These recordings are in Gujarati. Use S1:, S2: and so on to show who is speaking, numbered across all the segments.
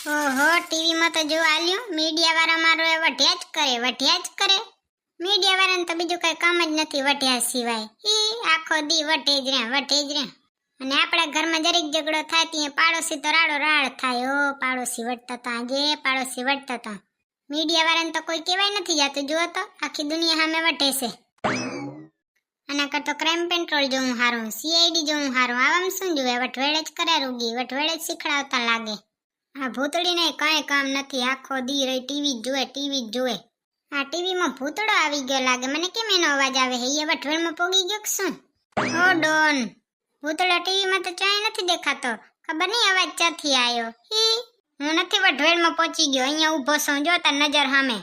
S1: ઓહો, ટીવીમાં તો જો આલ્યું મીડિયા વાળા મારો એ વઢ્યા જ કરે. મીડિયા વાળાને તો બીજું કઈ કામ જ નથી વઢ્યા સિવાય. આખો દી વઢે જ રહ્યા. અને આપણા ઘરમાં જરીક ઝઘડો થાય ત્યાં પાડોશી તો રાડો રાડ થાય. પાડોશી વઢતા હતા. મીડિયા વાળાને તો કોઈ કહેવાય નથી જાતું. જુઓ તો આખી દુનિયા સામે વઢે છે. આના કરતો ક્રાઇમ પેટ્રોલ જોવું હારું, સીઆઈડી જોવું હારું. આવામાં શું જોવે, વઢવેડે જ કરે રૂગી, વઢવેડે જ શીખડાવતા લાગે. આ ભૂતળીને કઈ કામ નથી, આખો દી રહી ટીવી જ જોવે. આ ટીવીમાં ભૂતળો આવી ગયો લાગે. મને કેમ એનો અવાજ આવે હે? એ વઢવેડમાં પોગી ગયો કે શું? ઓ ડોન, ભૂતળો ટીવીમાં તો ચાય નથી દેખાતો. ખબર નહીં અવાજ ક્યાંથી આવ્યો. હું નથી વઢવેડમાં પહોંચી ગયો, અહીંયા ઊભો છું જો તાર નજર સામે.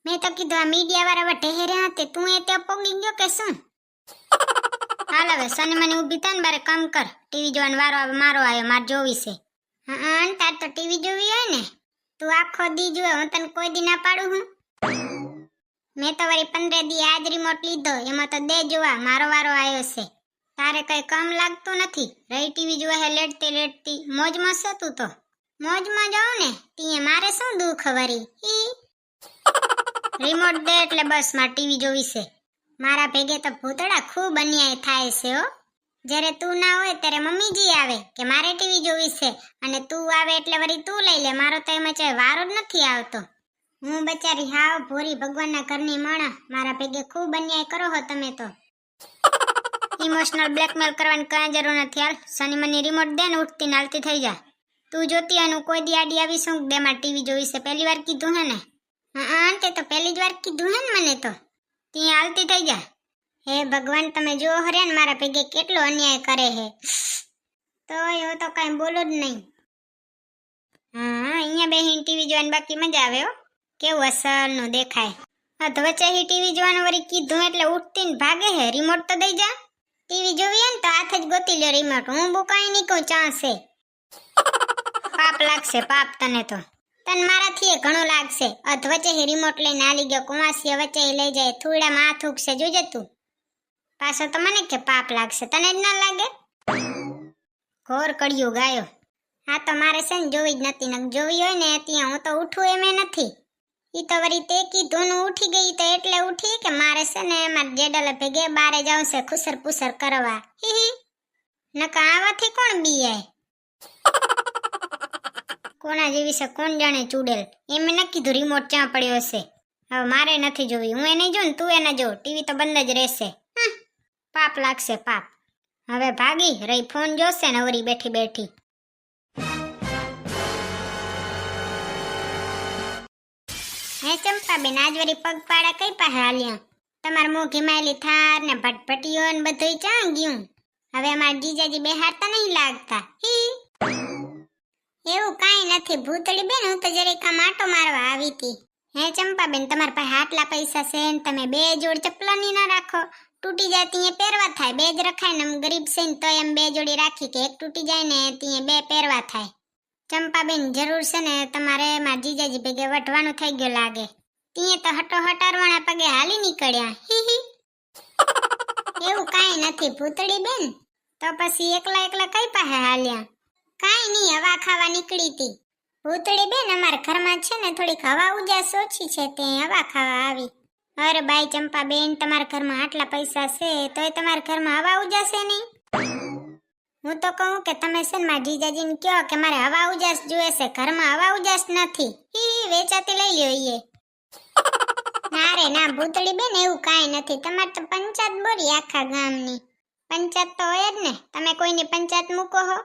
S1: મેં તો કીધું આ મીડિયા વાળા વઢે હેર્યા હતી, તું એ ત્યાં પોગી ગયો કે શું? હાલ હવે સને મને ઊભી થાય ને બારે કામ કર. ટીવી જોવાનો વારો આવે, મારો આવ્યો, મારે જોવી છે. હા, તાર તો ટીવી જોવી હોય ને, તું આખો દી જોવે, હું તને કોઈ દી ના પાડું હું? મેં તો વળી 15 દી આજ રિમોટ લીધો, એમાં તો 2 જોવા મારો વારો આવ્યો છે. તારે કઈ કામ લાગતું નથી, રહી ટીવી જોવે હે લેટતી. મોજમાં છે તું તો. મોજમાં જાઉં ને તીએ મારે શું દુઃખ વરી. રિમોટ દે એટલે બસ મારે ટીવી જોવી છે. મારા ભેગે તો ભૂતળા ખૂબ અન્યાય થાય છે હો. જ્યારે તું ના હોય ત્યારે મમ્મીજી આવે કે મારે ટીવી જોવી છે, અને તું આવે એટલે વળી તું લઈ લે. મારો તો એમાં ચાય વારો જ નથી આવતો. હું બચારી હાવ ભોરી ભગવાનના ઘરની માણા. મારા ભેગે ખૂબ અન્યાય કરો હો તમે તો. ઇમોશનલ બ્લેકમેલ કરવાની કઈ જરૂર નથી. હાલ સની મને રિમોટ દે ને ઉઠતી નાલતી થઈ જા. તું જોતી આનું કોઈ દી આડી આવી શું દે મારે ટીવી જોવી છે? પહેલી વાર કીધું હે ને? હા, તે તો પહેલી જ વાર કીધું હે ને મને તો. ત્યાં હાલતી થઈ જા. હે ભગવાન, તમે જો હર્યા ને મારા ભેગે કેટલો અન્યાય કરે હે. તો હું તો કઈ બોલું જ નહીં. હા, અહીંયા બેહીને ટીવી જોવાની બાકી મજા આવે હો. કેવું અસલનું દેખાય. તો વચ્ચે ટીવી જોવાનું વળી કીધું એટલે ઉઠતી ને ભાગે હે. રિમોટ તો દઈ જા. ટીવી જોવી હે ને તો હાથ જ ગોતી લ્યો રિમોટ. હું બુકાઈ નહીં કહું ચાંસે. પાપ લાગશે, પાપ તને તો. તને મારાથી ઘણું લાગશે. અધ વચ્ચે રિમોટ લઈને આલી ગયો, કુંવાસી વચ્ચે લઈ જાય, થોડામાં હાથ ઉગશે જોજે તું. પાછો તો મને કે પાપ લાગશે, તને જ ના લાગે? ઘોર કડિયું ગાયો. હા તો મારે છે ને જોવી જ નથી. ને જોવી હોય ને ત્યાં હું તો ઉઠું એમ નથી. ઈ તો વળી તે કીધું ને ઉઠી ગઈ તો એટલે ઉઠી કે મારે છે ને મારે જેડલે ભેગે બારે જાઉં છે ખુસર પુસર કરવા. નકા આવાથી કોણ બીયાય? કોના જેવી છે કોણ જાણે ચૂડેલ. એમ ન કીધું રિમોટ ક્યાં પડ્યો છે. હવે મારે નથી જોવી. હું એને જોઉં ને તું એને જો. ટીવી તો બંધ જ રહેશે. પાપ લાગશે, પાપ. હવે ભાગી રહી ફોન જોશે ને અવરી બેઠી. હે ચંપાબેન, આજ વળી પગપાળા કઈ પાસે હાલ્યા? તમાર મોઘી માયલી થાર ને ભટભટીઓ ને બધું ચાં ગયું? હવે અમારા જીજાજી બેહારતા નહીં લાગતા. એવું કાંઈ નથી ભૂતળી બેન, હું તો જરીક આમ આટો મારવા આવી હતી. હે ચંપાબેન, તમારા પાસે આટલા પૈસા છે ને તમે 2 જોડ ચપ્પલાની ના રાખો? તૂટી જાય ત્યાં પહેરવા થાય. 2 જ રખાય ને. આમ ગરીબ છે ને તો એમ 2 જોડી રાખી કે એક તૂટી જાય ને ત્યાં 2 પહેરવા થાય. ચંપાબેન, જરૂર છે ને તમારે મારા જીજાજી ભેગે વઢવાનું થઈ ગયું લાગે. ત્યાં તો હટો હટારવાના પગે હાલી નીકળ્યા. એવું કાંઈ નથી ભૂતળી બેન. તો પછી એકલા કઈ પાસે હાલ્યા? કાંઈ નહીં, હવા ખાવા નીકળી હતી. ભૂતળી બેન, અમારા ઘરમાં છે ને થોડીક હવા ઉજાસ ઓછી છે, તે હવા ખાવા આવી. અરે બાઈ ચંપાબેન, તમારા ઘરમાં આટલા પૈસા છે તોય તમારા ઘરમાં હવા ઉજાસે નહીં? હું તો કહું કે તમે છે ને મારા જીજાજીને કહો કે મારે હવા ઉજાસ જોઈએ છે. ઘરમાં હવા ઉજાસ નથી. વેચાતી લઈ લ્યો ઈએ. ના રે ના ભૂતળી બેન, એવું કાંઈ નથી. તમારે તો પંચાયત બોરી આખા ગામની. પંચાયત તો હોય જ ને. તમે કોઈની પંચાયત મૂકો હો?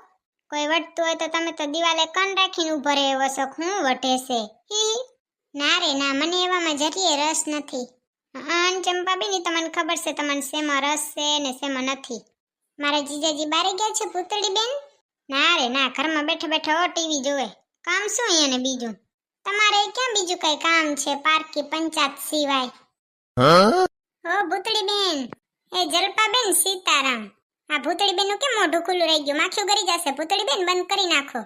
S1: કોઈ વટતું હોય તો તમે તો દિવાલે કન રાખીને ઉભો રહેવો છો. હું વટે છે? ના રે ના, મને એવામાં જરીએ રસ નથી. ચંપાબેન, તમને ખબર છે તમને શેમાં રસ છે ને શેમાં નથી. મારા જીજાજી બારે ગયા છે ભૂતળી બેન? ના રે ના, ઘરમાં બેઠા ટીવી જોવે. કામ શું અહીંયા ને બીજું? તમારે ક્યાં બીજું કઈ કામ છે પાર્કી પંચાયત સિવાય? ઓ ભૂતળી બેન, એ જલપા બેન, સીતારામ. આ ભૂતળી બેન નું કેમ મોઢું ખુલ્લું રહી ગયું? માખીઓ ગરી જશે. ભૂતળી બેન, બંધ કરી નાખો.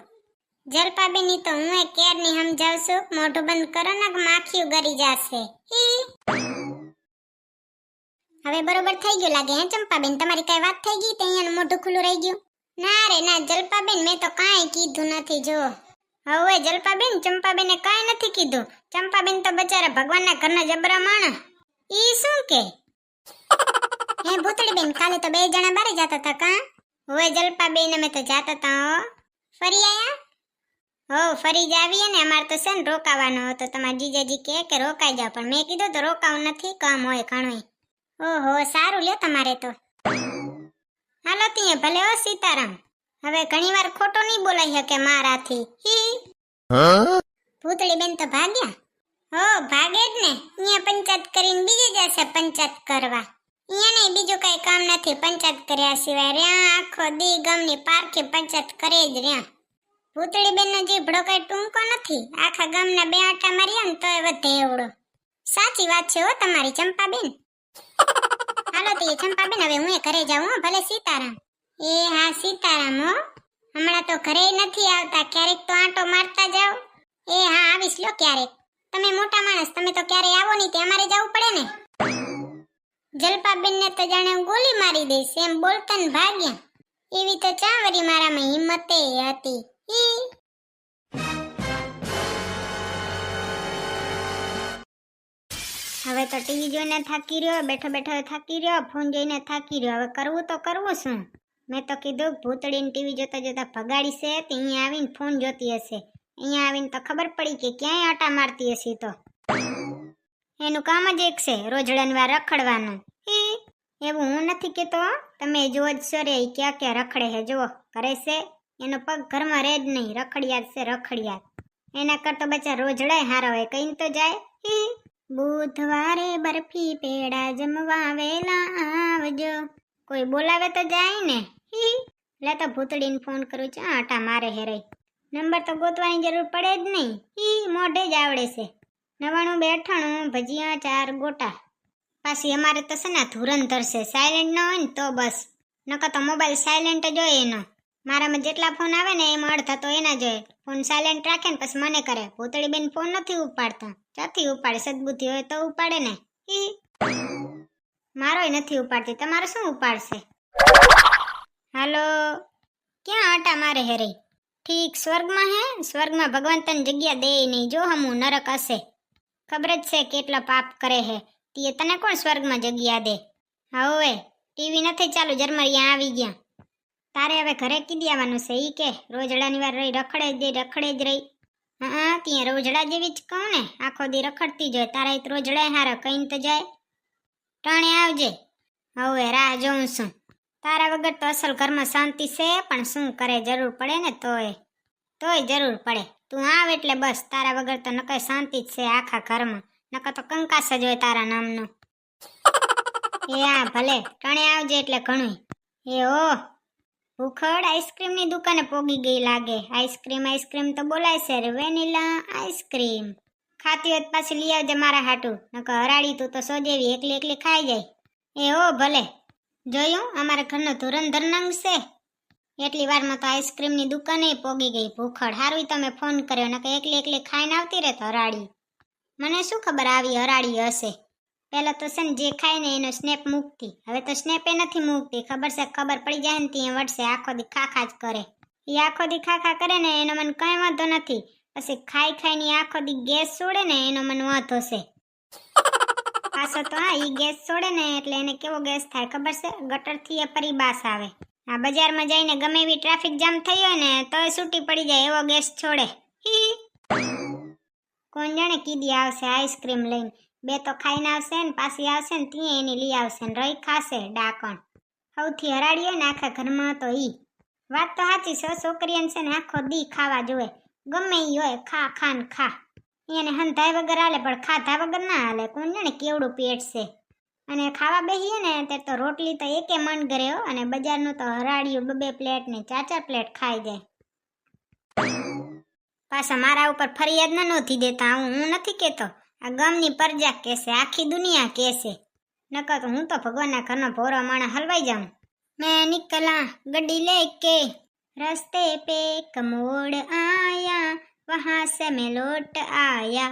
S1: જલપા બેન, ની તો હું કેર ની સમજાવ છું. મોઢું બંધ કરો ને માખીઓ ગરી જશે. હવે બરોબર થઈ ગયું લાગે. હે ચંપાબેન, તમારી કઈ વાત થઈ ગઈ તે અહીંયા મોઢું ખુલ્લું રહી ગયું? ના રે ના જલપાબેન, મેં તો કાંઈ કીધું નથી. જો હવે જલપાબેન ચંપાબેને કાંઈ નથી કીધું. ચંપાબેન તો બચારા ભગવાનના ઘરના જબરા માણા. ઈ શું કે હે ભૂતળીબેન કાલે તો બે જણા બારે જતા હતા કા? હવે જલપાબેન અમે તો જતા હતા હો. ફરી આયા? હો ફરી જ આવીએ ને. અમારે તો છે ને રોકાવાનો હતો. તમારા જીજાજી કે રોકાઈ જાવ પણ મેં કીધું તો રોકાવું નથી, કામ હોય ઘણું. ઓહો સારું લ્યો તમારે તો. હાલો ત્યાં ભલે હો સીતારામ. હવે ઘણીવાર ખોટો નહીં બોલાઈ શકે મારાથી. હી ભૂતળીબેન તો ભાગ્યા. હો ભાગે જ ને. અહીંયા પંચાયત કરીને બીજે જશે પંચાયત કરવા. અહીંયા નહીં બીજું કઈ કામ નથી પંચાયત કર્યા સિવાય. રહ્યા આખો દી ગામની પારખે પંચાયત કરે જ રહ્યા. ભૂતળીબેનનો જીભડો કઈ ટૂંકો નથી. આખા ગામના બે આટા માર્યા ને તોય વધે એવડો. સાચી વાત છે હો તમારી ચંપાબેન. હાલો તો ચંપાબેન હવે હું ઘરે જાઉં હો. ભલે સીતારામ. એ હા સીતારામ હો. હમણાં તો ઘરે નથી આવતા, ક્યારેક તો આંટો મારતા જાઓ. એ હા આવીશ લો ક્યારેક. તમે મોટા માણસ, તમે તો ક્યારે આવો નહીં તે અમારે જવું પડે ને. જલપાબેનને તો જાણે હું ગોલી મારી દઈશ એમ બોલતા ને ભાગ્યા. એવી તો ચાવરી મારામાં હિંમતે હતી. હવે તો ટીવી જોઈને થાકી રહ્યો, બેઠો બેઠો થાકી રહ્યો, ફોન જોઈને થાકી રહ્યો. હવે કરવું તો કરવું શું? મેં તો કીધું ભૂતળીને ટીવી જોતા જોતા ભગાડી છે તે અહીંયા આવીને ફોન જોતી હશે. અહીંયા આવીને તો ખબર પડી કે ક્યાંય આટા મારતી હશે. તો એનું કામ જ એક છે રોજડાની વાર રખડવાનું. એવું હું નથી કેતો, તમે જો જ છો રે ક્યાં ક્યાં રખડે છે. જુઓ કરે છે એનો પગ ઘરમાં રહે જ નહીં. રખડિયાત છે રખડિયાત. એના કરતો બચ્ચા રોજડાય હારો હોય કહીને તો જાય. બુધવારે બરફી પેડા જમવા વેલા આવજો. કોઈ બોલાવે તો જાય ને. લે તો ભૂતળીને ફોન કરું છું. આટા મારે હેરાઈ. નંબર તો ગોતવાની જરૂર પડે જ નહીં. મોઢે જ આવડે છે. 99 ભજીયા 4 ગોટા. પાછી અમારે તો છે ને ધુરંધર છે. સાયલેન્ટ ન હોય ને તો બસ. નકર તો મોબાઈલ સાયલેન્ટ જ હોય એનો. મારામાં જેટલા ફોન આવે ને એમાં અડધા તો એના જોઈએ. ફોન સાયલેન્ટ રાખે ને પછી મને કરે. ભૂતળીબેન ફોન નથી ઉપાડતા. ક્યાંથી ઉપાડે? સદબુદ્ધિ હોય તો ઉપાડે ને. મારોય નથી ઉપાડતી. તમારો શું ઉપાડશે? હાલો ક્યાં આટા મારે હેરી? ઠીક સ્વર્ગમાં હે? સ્વર્ગમાં ભગવાન તને જગ્યા દે નહીં. જો હમું નરક હશે. ખબર જ છે કેટલા પાપ કરે હે. તે તને કોણ સ્વર્ગમાં જગ્યા દે? હવે ટીવી નથી ચાલુ, જરમરિયા આવી ગયા. તારે હવે ઘરે કીધી આવવાનું છે. ઈ કે રોજડાની વાર રહી રખડે જ રહી. હા ત્યાં રોજડા જેવી જ કહું ને. આખો દી રખડતી જ હોય. તારા રોજડા હારા કહીને તો જાય. ટાણે આવજે. હવે રાહ જોઉં છું. તારા વગર તો અસલ ઘરમાં શાંતિ છે પણ શું કરે, જરૂર પડે ને તોય જરૂર પડે. તું આવ એટલે બસ. તારા વગર તો નકર શાંતિ જ છે આખા ઘરમાં. નકર તો કંકાસ જ હોય તારા નામનો. એ હા ભલે ટાણે આવજે એટલે ઘણું. એ ઓ ભૂખડ આઈસ્ક્રીમની દુકાને પોગી ગઈ લાગે. આઈસ્ક્રીમ તો બોલાય છે રે. વેનીલા આઈસ્ક્રીમ ખાતી હોય પાછી લઈ આવજે મારા હાટું. નકર હરાડી તું તો સોજેવી એકલી ખાઈ જાય. એ ઓ ભલે. જોયું અમારા ઘરનો ધુરંધર નંગ છે. એટલી વારમાં તો આઈસ્ક્રીમની દુકાને પોગી ગઈ ભૂખડ. હારું તમે ફોન કર્યો. નકર એકલી ખાઈને આવતી રહે તો હરાડી. મને શું ખબર આવી હરાડી હશે. પહેલા તો છે ને જે ખાય ને એનો સ્નેપ મૂકતી. હવે તો સ્નેપે નથી મૂકતી. ખબર પડી જાય ને ત્યાં વળશે. આખો દી ખાખા જ કરે. એ આખો દી ખાખા કરે ને એનો મને કઈ વાંધો નથી. પછી ખાઈને આખો દી ગેસ છોડે ને એનો મને વાંધો છે. પાછો તો હા ઈ ગેસ છોડે ને એટલે એને કેવો ગેસ થાય ખબર છે? ગટરથી એ પરિબાસ આવે. આ બજારમાં જઈને ગમે એવી ટ્રાફિક જામ થઈ હોય ને તોય છૂટી પડી જાય એવો ગેસ છોડે. કોણ જાણે કીધી આવશે આઈસ્ક્રીમ લઈને. 2 તો ખાઈને આવશે ને પાછી આવશે ને ત્યાં એની લઈ આવશે ને રહી ખાશે ડાકણ. સૌથી હરાડી હોય ને આખા ઘરમાં તો ઈ. વાત તો સાચી છે. છોકરીઓને છે ને આખો દી ખાવા જોવે. ગમે ઈ હોય ખા ને ખા. એને હંધાય વગર હાલે પણ ખાધા વગર ના હાલે. કોણ જાણે કેવડું પેટ છે. અને ખાવા બેસીએ ને ત્યારે તો રોટલી તો એકે મન કરે હો. અને બજારનું તો હરાડિયું 2 પ્લેટ ને 4 પ્લેટ ખાઈ જાય. પાછા મારા ઉપર ફરિયાદ ના નોંધી દેતા. હું નથી કેતો. આ ગામની પ્રજા કહેશે, આખી દુનિયા કહેશે. નકર તો હું તો ભગવાનના ઘરનો ભોરો માણસ હલવાઈ જાઉં. મેં નિકલા ગड्डी लेके रास्ते पे एक मोड़ आया वहां से मैं लौट आया.